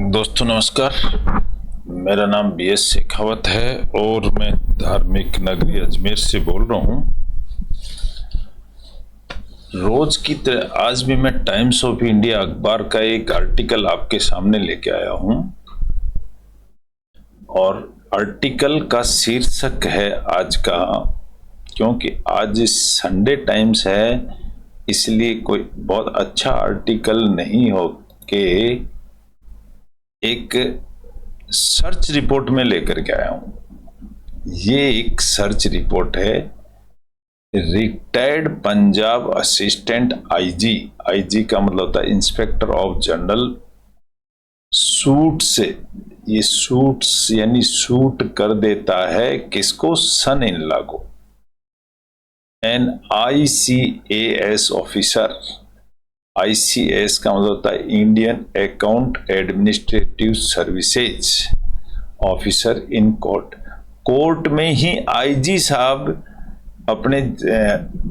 दोस्तों नमस्कार। मेरा नाम BS शेखावत है और मैं धार्मिक नगरी अजमेर से बोल रहा हूँ। रोज की तरह आज भी मैं टाइम्स ऑफ इंडिया अखबार का एक आर्टिकल आपके सामने लेके आया हूँ और आर्टिकल का शीर्षक है आज का, क्योंकि आज संडे टाइम्स है इसलिए कोई बहुत अच्छा आर्टिकल नहीं हो के एक सर्च रिपोर्ट में लेकर के आया हूं। ये एक सर्च रिपोर्ट है। रिटायर्ड पंजाब असिस्टेंट आईजी का मतलब होता है इंस्पेक्टर ऑफ जनरल, सूट से, ये सूट्स यानी सूट कर देता है किसको? सन इन लॉ को। एन ICAS ऑफिसर, ICAS का मतलब होता है Indian account administrative services officer in court. Court में ही IG साहब अपने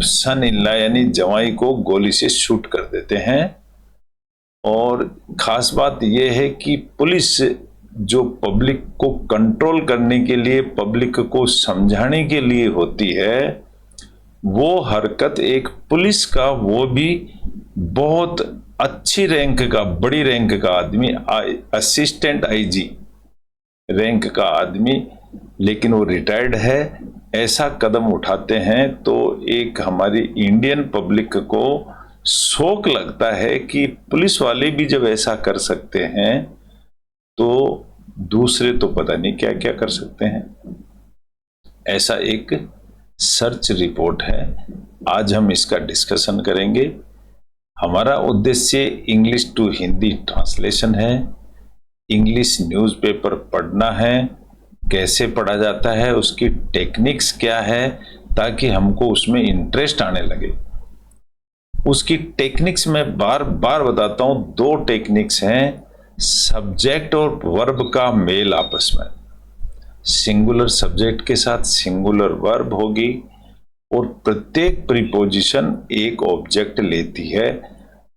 सन इन लॉ यानी जवाई को गोली से शूट कर देते हैं। और खास बात यह है कि पुलिस जो पब्लिक को कंट्रोल करने के लिए, पब्लिक को समझाने के लिए होती है, वो हरकत एक पुलिस का, वो भी बहुत अच्छी रैंक का, बड़ी रैंक का आदमी, असिस्टेंट IG रैंक का आदमी, लेकिन वो रिटायर्ड है, ऐसा कदम उठाते हैं तो एक हमारी इंडियन पब्लिक को शौक लगता है कि पुलिस वाले भी जब ऐसा कर सकते हैं तो दूसरे तो पता नहीं क्या क्या कर सकते हैं। ऐसा एक सर्च रिपोर्ट है। आज हम इसका डिस्कशन करेंगे। हमारा उद्देश्य इंग्लिश टू हिंदी ट्रांसलेशन है। इंग्लिश न्यूज़पेपर पढ़ना है, कैसे पढ़ा जाता है, उसकी टेक्निक्स क्या है, ताकि हमको उसमें इंटरेस्ट आने लगे। उसकी टेक्निक्स में बार बार बताता हूं, दो टेक्निक्स हैं। सब्जेक्ट और वर्ब का मेल आपस में, सिंगुलर सब्जेक्ट के साथ सिंगुलर वर्ब होगी और प्रत्येक प्रीपोजिशन एक ऑब्जेक्ट लेती है।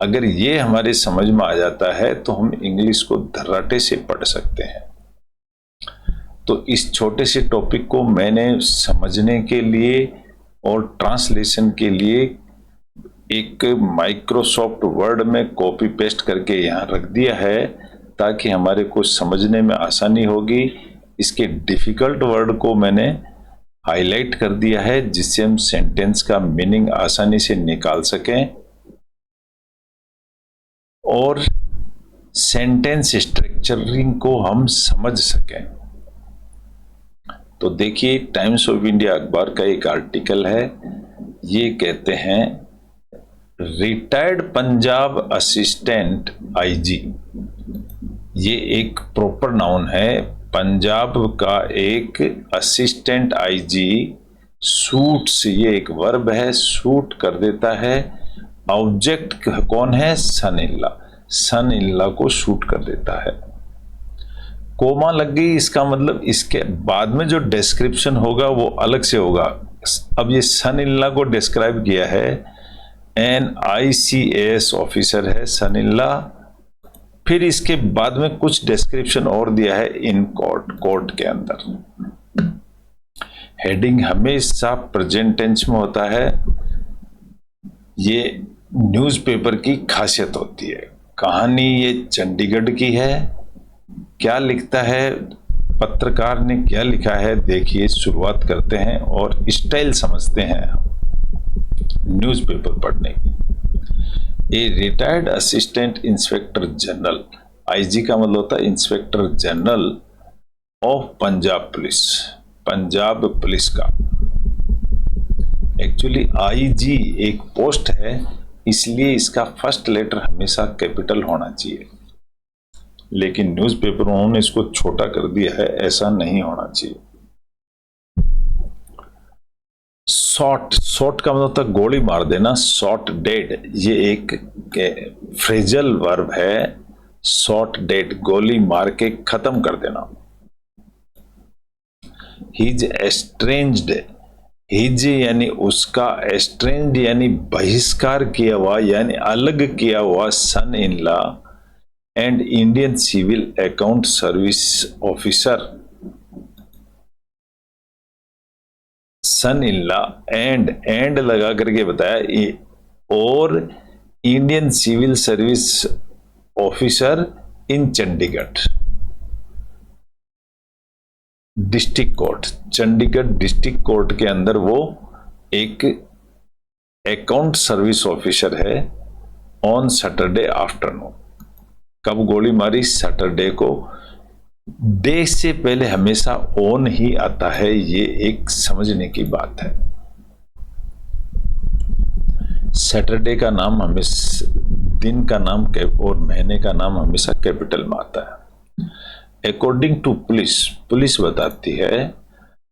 अगर ये हमारे समझ में आ जाता है तो हम इंग्लिश को धर्राटे से पढ़ सकते हैं। तो इस छोटे से टॉपिक को मैंने समझने के लिए और ट्रांसलेशन के लिए एक माइक्रोसॉफ्ट वर्ड में कॉपी पेस्ट करके यहाँ रख दिया है, ताकि हमारे को समझने में आसानी होगी। इसके डिफिकल्ट वर्ड को मैंने हाईलाइट कर दिया है, जिससे हम सेंटेंस का मीनिंग आसानी से निकाल सकें और सेंटेंस स्ट्रक्चरिंग को हम समझ सकें। तो देखिए, टाइम्स ऑफ इंडिया अखबार का एक आर्टिकल है। ये कहते हैं रिटायर्ड पंजाब असिस्टेंट IG, ये एक प्रॉपर नाउन है। पंजाब का एक असिस्टेंट IG सूट्स, ये एक वर्ब है, सूट कर देता है। ऑब्जेक्ट कौन है? Son in law, son in law को शूट कर देता है। कोमा लग गई, इसका मतलब इसके बाद में जो डिस्क्रिप्शन होगा वो अलग से होगा। अब ये सन इन लॉ को डिस्क्राइब किया है, एन ICAS ऑफिसर है सन इन लॉ। फिर इसके बाद में कुछ डिस्क्रिप्शन और दिया है इन कोर्ट, कोर्ट के अंदर। हेडिंग हमेशा प्रेजेंट टेंस में होता है। ये न्यूज़पेपर की खासियत होती है। कहानी ये चंडीगढ़ की है। क्या लिखता है पत्रकार ने, क्या लिखा है, देखिए। शुरुआत करते हैं और स्टाइल समझते हैं न्यूज़पेपर पढ़ने की। A retired assistant inspector general, IG का मतलब होता है inspector general of Punjab police, Punjab police का। एक्चुअली IG एक पोस्ट है, इसलिए इसका फर्स्ट लेटर हमेशा कैपिटल होना चाहिए, लेकिन न्यूज़पेपर उन्होंने इसको छोटा कर दिया है, ऐसा नहीं होना चाहिए। शॉट का मतलब होता है गोली मार देना, शॉट डेड, ये एक फ्रेजल वर्ब है। शॉट डेड, गोली मार के खत्म कर देना। हिज एस्ट्रेंज्ड, हिज यानी उसका, एस्ट्रेंज्ड यानी बहिष्कार किया हुआ यानी अलग किया हुआ son in law and Indian civil account service officer son in law, and लगा करके बताया, और Indian civil service officer in Chandigarh district court. Chandigarh district court के अंदर वो एक अकाउंट सर्विस ऑफिसर है। ऑन सैटरडे आफ्टरनून, कब गोली मारी? सैटरडे को। डे से पहले हमेशा ऑन ही आता है, ये एक समझने की बात है। सैटरडे का नाम हमेशा, दिन का नाम और महीने का नाम हमेशा कैपिटल में आता है। अकॉर्डिंग टू पुलिस, पुलिस बताती है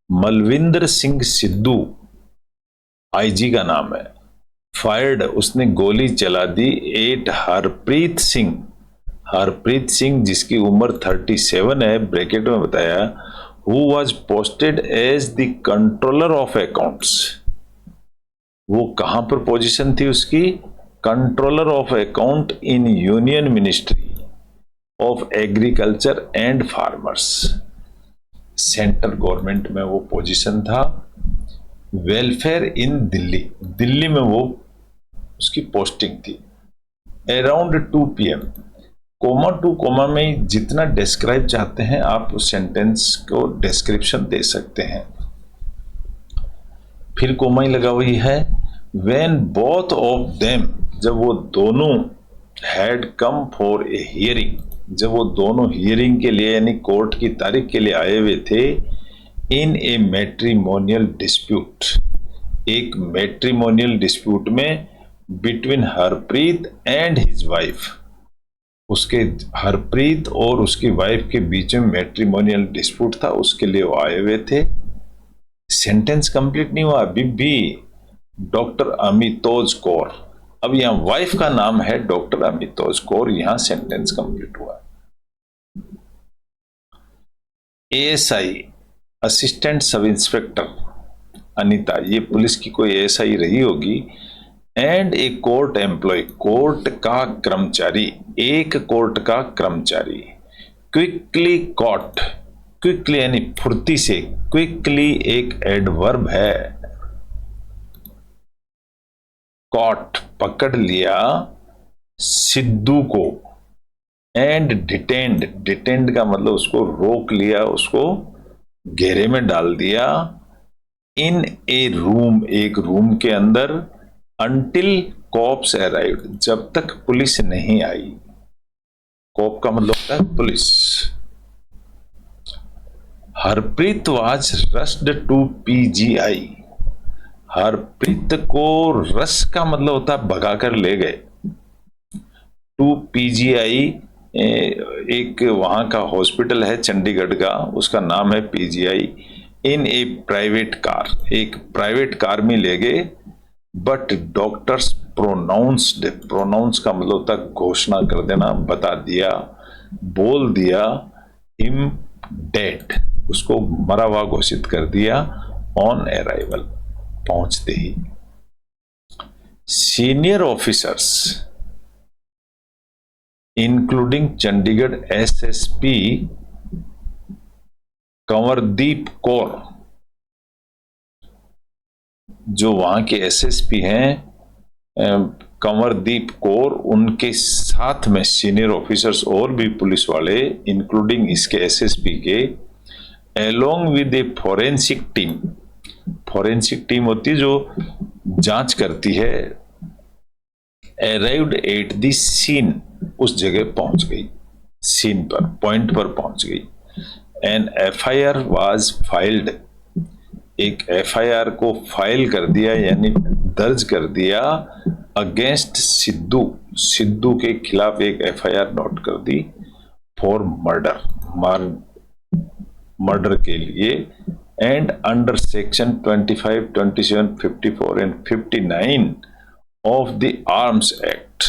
मलविंदर सिंह सिद्धू आईजी का नाम है, फायर्ड, उसने गोली चला दी एट हरप्रीत सिंह। हरप्रीत सिंह जिसकी उम्र 37 है, ब्रैकेट में बताया, who was posted as the controller of accounts. वो कहां पर पोजीशन थी उसकी? Controller of account in union ministry of agriculture and farmers. Central government में वो पोजीशन था। वेलफेयर इन दिल्ली, दिल्ली में वो उसकी पोस्टिंग थी। Around 2 PM, comma two comma में जितना डिस्क्राइब चाहते हैं आप उस सेंटेंस को डिस्क्रिप्शन दे सकते हैं। फिर कोमा ही लगा हुई है। व्हेन बोथ ऑफ देम, जब वो दोनों had come for a hearing, जब वो दोनों हियरिंग के लिए यानी कोर्ट की तारीख के लिए आए हुए थे, इन ए मैट्रिमोनियल डिस्प्यूट, एक मैट्रिमोनियल डिस्प्यूट में between Harpreet and his wife, उसके हरप्रीत और उसकी वाइफ के बीच में मैट्रिमोनियल डिस्प्यूट था, उसके लिए वो आए हुए थे। सेंटेंस कंप्लीट नहीं हुआ अभी भी। डॉक्टर अमितोज कौर, अब यहां वाइफ का नाम है डॉक्टर अमितोज कौर, यहां सेंटेंस कंप्लीट हुआ। ASI assistant sub inspector Anita, ये पुलिस की कोई एएसआई रही होगी। And a court employ, court का कर्मचारी, एक कोर्ट का कर्मचारी। क्विकली कॉट, क्विकली यानी फुर्ती से, क्विकली एक एडवर्ब है। कॉट पकड़ लिया सिद्धू को। एंड डिटेंड, डिटेंड का मतलब उसको रोक लिया, उसको घेरे में डाल दिया। इन ए रूम, एक रूम के अंदर। अंटिल कॉप्स अराइव्ड, जब तक पुलिस नहीं आई। कॉप का मतलब होता है police. Harpreet was rushed to PGI, Harpreet को रस का मतलब होता है भगाकर ले गए। टू पीजीआई, एक वहां का हॉस्पिटल है चंडीगढ़ का, उसका नाम है पीजीआई। इन ए प्राइवेट कार, एक प्राइवेट कार में ले गए। बट डॉक्टर्स प्रोनाउंस्ड, प्रोनाउंस का मतलब होता है घोषणा कर देना, बता दिया, बोल दिया, हिम डेड, उसको मरा हुआ घोषित कर दिया। ऑन अराइवल, पहुंचते ही। Senior officers including Chandigarh SSP Kanwardeep Kaur, जो वहां के एसएसपी हैं कंवरदीप कौर, उनके साथ में सीनियर ऑफिसर्स और भी पुलिस वाले इंक्लूडिंग इसके एसएसपी के, along with A forensic team, forensic team होती है जो जांच करती है, अराइव्ड एट द सीन, उस जगह पहुंच गई, सीन पर, पॉइंट पर पहुंच गई। एन एफआईआर वाज फाइल्ड, एक एफआईआर को फाइल कर दिया यानी दर्ज कर दिया अगेंस्ट सिद्धू, सिद्धू के खिलाफ एक एफआईआर नोट कर दी फॉर मर्डर, मर्डर के लिए। And under section 25, 27, 54 and 59 of the arms act,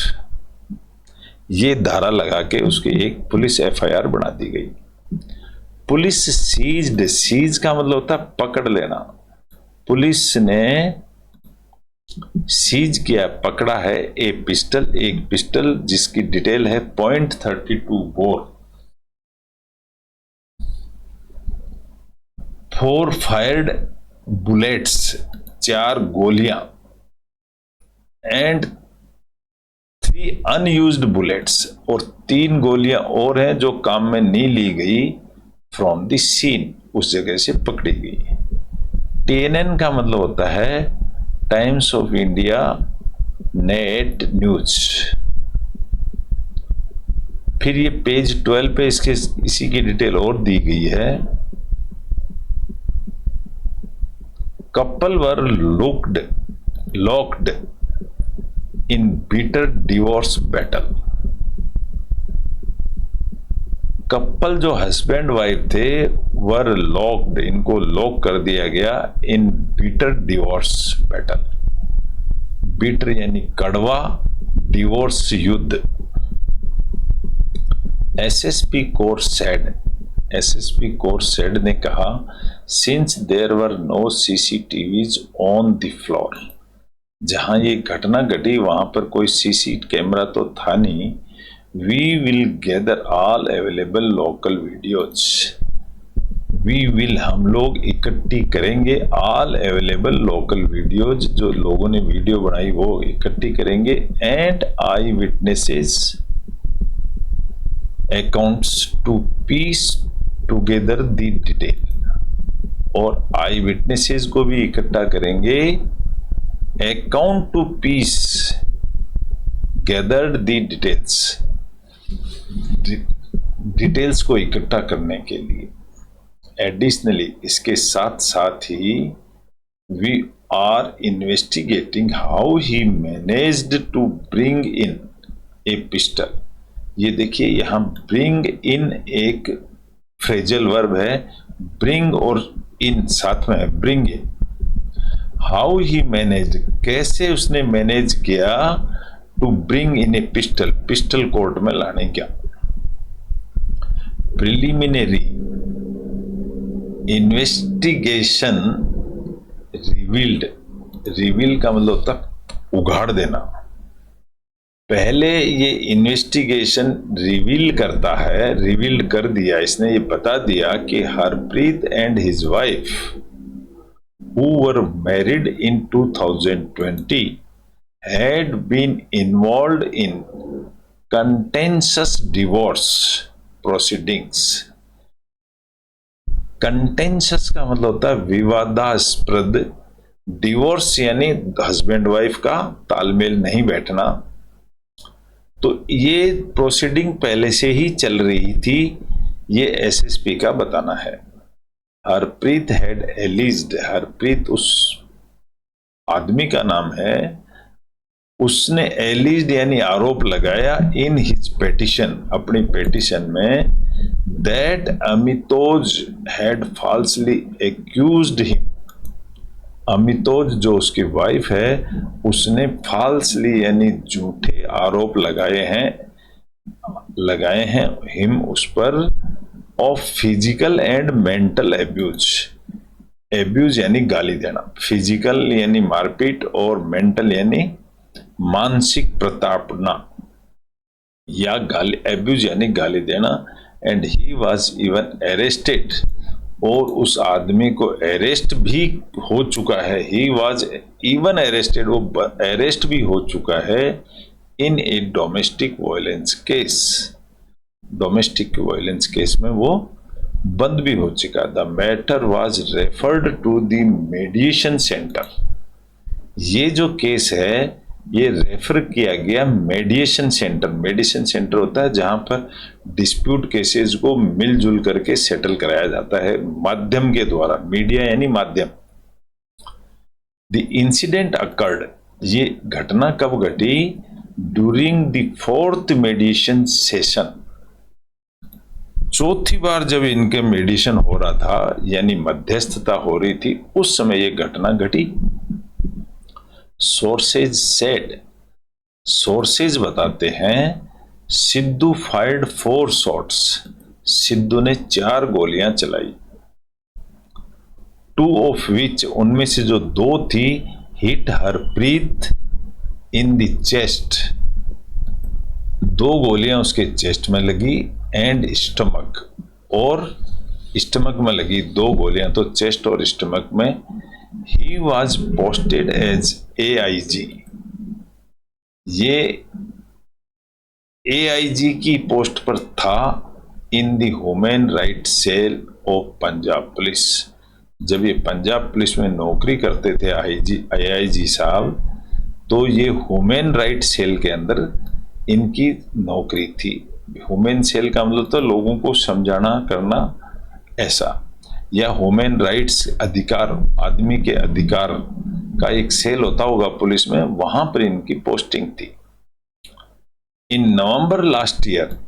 ये धारा लगा के उसकी एक पुलिस एफआईआर बना दी गई। पुलिस सीज्ड, सीज का मतलब होता है पकड़ लेना। पुलिस ने सीज किया, पकड़ा है ए पिस्टल, एक पिस्टल जिसकी डिटेल है .32 बोर, 4 फायर्ड बुलेट्स, 4 गोलियां, एंड 3 अनयूज्ड बुलेट्स, और 3 गोलियां और हैं जो काम में नहीं ली गई, फ्रॉम द सीन, उस जगह से पकड़ी गई। TNN का मतलब होता है times of India net news. फिर ये पेज 12 पे इसके इसी की डिटेल और दी गई है। Couple were locked in bitter divorce battle. Couple जो हस्बैंड वाइफ थे वर लॉक्ड, इनको लॉक कर दिया गया, in bitter divorce battle. Bitter यानी कड़वा, डिवोर्स युद्ध। एसएसपी कोर सेड ने कहा, since there were no CCTVs on the floor, जहां ये घटना घटी वहां पर कोई सीसी कैमरा तो था नहीं, we will gather all available local videos. We will, हम लोग इकट्ठी करेंगे, ऑल अवेलेबल लोकल वीडियोज, जो लोगों ने वीडियो बनाई वो इकट्ठी करेंगे, and eye witnesses accounts to piece together the detail, और आई विटनेसेस को भी इकट्ठा करेंगे, account to piece gathered the details, details को इकट्ठा करने के लिए। एडिशनली, इसके साथ साथ ही, we are investigating how he managed to bring in a pistol. ये देखिए यहां ब्रिंग इन एक फ्रेजल वर्ब है, ब्रिंग और इन साथ में है, bring in. How he manage, कैसे उसने मैनेज किया, to bring in a pistol, pistol court में लाने का। प्रिलिमिनरी इन्वेस्टिगेशन रिवील्ड, रिवील का मतलब होता उघाड़ देना। पहले ये इन्वेस्टिगेशन रिवील करता है, रिवील्ड कर दिया इसने, ये बता दिया कि Harpreet and his wife who were married in 2020 had been involved in contentious divorce proceedings। contentious का मतलब होता है विवादास्पद, डिवोर्स यानी हस्बैंड वाइफ का तालमेल नहीं बैठना। तो ये प्रोसीडिंग पहले से ही चल रही थी, ये एसएसपी का बताना है। हरप्रीत हैड एलिज्ड, हरप्रीत उस आदमी का नाम है, उसने एलिज्ड यानी आरोप लगाया, इन हिज पेटिशन, अपनी पेटिशन में, that Amitoj had falsely accused him. Amitoj जो उसकी वाइफ है, उसने फॉल्सली यानी झूठे आरोप लगाए हैं हिम, उस पर, of physical and mental abuse. Abuse यानी गाली देना, फिजिकल यानी मारपीट, और मेंटल यानी मानसिक प्रताड़ना या गाली, एब्यूज यानी गाली देना। And he was even arrested, और उस आदमी को अरेस्ट भी हो चुका है, ही वाज इवन अरेस्टेड, वो अरेस्ट भी हो चुका है, in a domestic violence case, domestic violence case में वो बंद भी हो चुका। The matter was referred to the mediation centre, ये जो केस है ये रेफर किया गया मेडिएशन सेंटर। मेडिएशन सेंटर होता है जहां पर डिस्प्यूट केसेस को मिलजुल करके सेटल कराया जाता है माध्यम के द्वारा, मीडिया यानी माध्यम। द इंसिडेंट अकर्ड, ये घटना कब घटी, ड्यूरिंग द 4th मेडिएशन सेशन, चौथी बार जब इनके मेडिएशन हो रहा था यानी मध्यस्थता हो रही थी, उस समय ये घटना घटी। सोर्सेज सेड, सोर्सेज बताते हैं, सिद्धू फायर्ड 4 शॉट्स, सिद्धू ने 4 गोलियां चलाई, 2 ऑफ विच, उनमें से जो 2 थी, hit Harpreet in the chest, 2 गोलियां उसके चेस्ट में लगी, एंड स्टमक, और स्टमक में लगी 2 गोलियां, तो चेस्ट और स्टमक में। He was posted as AIG, ये AIG की पोस्ट पर था in the human right cell of Punjab police. जब ये पंजाब पुलिस में नौकरी करते थे AIG साहब, तो ये ह्यूमन राइट सेल के अंदर इनकी नौकरी थी। ह्यूमन सेल का मतलब तो लोगों को समझाना करना ऐसा, या ह्यूमन राइट्स अधिकार, आदमी के अधिकार का एक सेल होता होगा पुलिस में, वहां पर इनकी पोस्टिंग थी। इन नवंबर लास्ट ईयर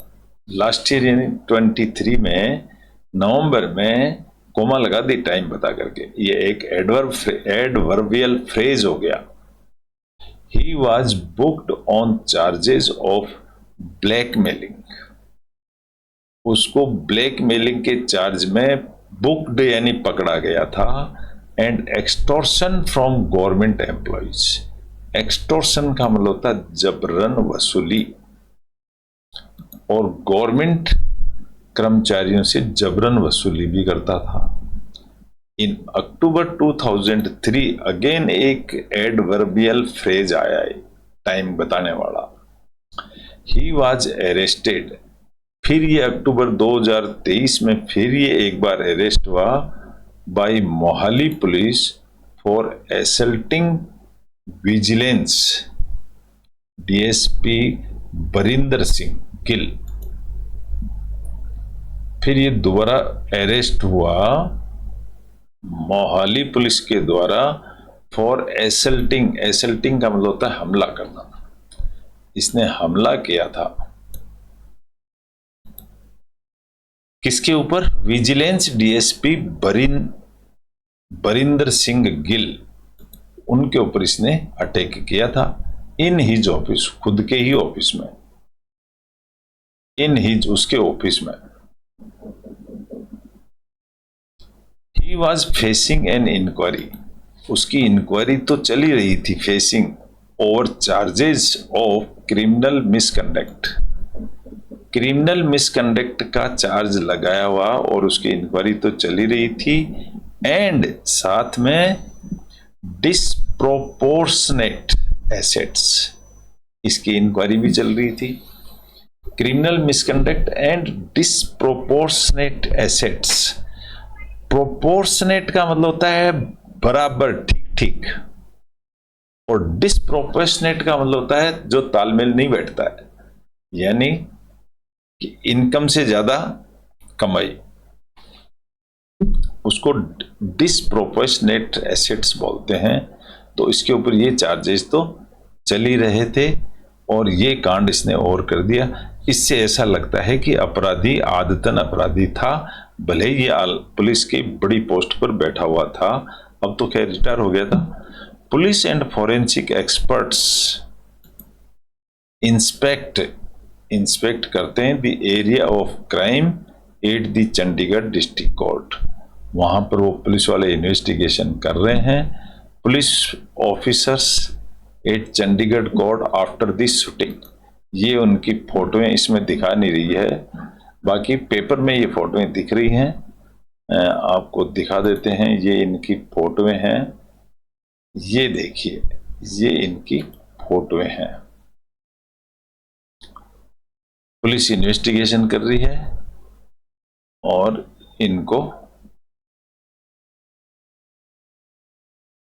यानी 23 में नवंबर में कोमा लगा दी टाइम बता करके, ये एक एडवर्बियल फ्रेज हो गया। He was booked on charges of blackmailing, उसको ब्लैकमेलिंग के चार्ज में बुक्ड यानी पकड़ा गया था, and extortion from government employees. Extortion का मतलब होता है जबरन वसूली, और गवर्नमेंट कर्मचारियों से जबरन वसूली भी करता था। इन अक्टूबर 2003 अगेन एक एडवर्बियल फ्रेज आया है टाइम बताने वाला। ही वॉज अरेस्टेड, फिर ये अक्टूबर 2023 में फिर ये एक बार अरेस्ट हुआ by Mohali police for assaulting vigilance DSP Barinder Singh Gill. फिर ये दोबारा अरेस्ट हुआ मोहाली पुलिस के द्वारा फॉर एसल्टिंग का मतलब होता है हमला करना। इसने हमला किया था किसके ऊपर? विजिलेंस DSP बरिंदर सिंह गिल, उनके ऊपर इसने अटैक किया था इन हिज ऑफिस, खुद के ही ऑफिस में, इन हिज उसके ऑफिस में। He was facing an inquiry, उसकी इंक्वायरी तो चली रही थी, facing over charges of criminal misconduct, criminal misconduct का चार्ज लगाया हुआ और उसकी इंक्वायरी तो चली रही थी, एंड साथ में डिस्प्रोपोर्शनेट एसेट्स, इसकी इंक्वायरी भी चल रही थी। Criminal misconduct and disproportionate assets, proportionate का मतलब होता है बराबर, ठीक ठीक, और डिस्प्रोपोर्शनेट का मतलब होता है जो तालमेल नहीं बैठता है, यानी कि इनकम से ज्यादा कमाई, उसको डिस्प्रोपोर्शनेट एसेट्स बोलते हैं। तो इसके ऊपर ये चार्जेस तो चल ही रहे थे और ये कांड इसने और कर दिया। इससे ऐसा लगता है कि अपराधी आदतन अपराधी था, भले ही पुलिस की बड़ी पोस्ट पर बैठा हुआ था, अब तो खैर रिटायर हो गया था। Police and forensic experts inspect करते हैं the area of crime at the Chandigarh district court, वहां पर वो पुलिस वाले इन्वेस्टिगेशन कर रहे हैं। Police officers at Chandigarh court after this shooting, ये उनकी फोटोएं इसमें दिखा नहीं रही है, बाकी पेपर में ये फोटोएं दिख रही हैं, आपको दिखा देते हैं। ये इनकी फोटोएं हैं, ये देखिए, ये इनकी फोटोएं हैं। पुलिस इन्वेस्टिगेशन कर रही है और इनको,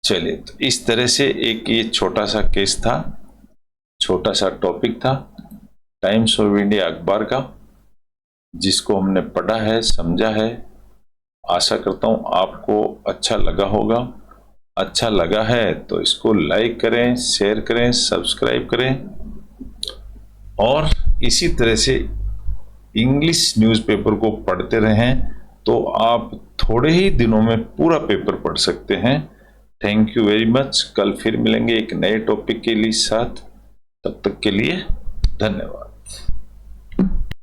चलिए, तो इस तरह से एक ये छोटा सा केस था, छोटा सा टॉपिक था टाइम्स ऑफ इंडिया अखबार का, जिसको हमने पढ़ा है, समझा है। आशा करता हूं आपको अच्छा लगा होगा। अच्छा लगा है तो इसको लाइक करें, शेयर करें, सब्सक्राइब करें, और इसी तरह से इंग्लिश न्यूज़पेपर को पढ़ते रहें तो आप थोड़े ही दिनों में पूरा पेपर पढ़ सकते हैं। Thank you very much. कल फिर मिलेंगे एक नए टॉपिक के लिए साथ, तब तक के लिए धन्यवाद।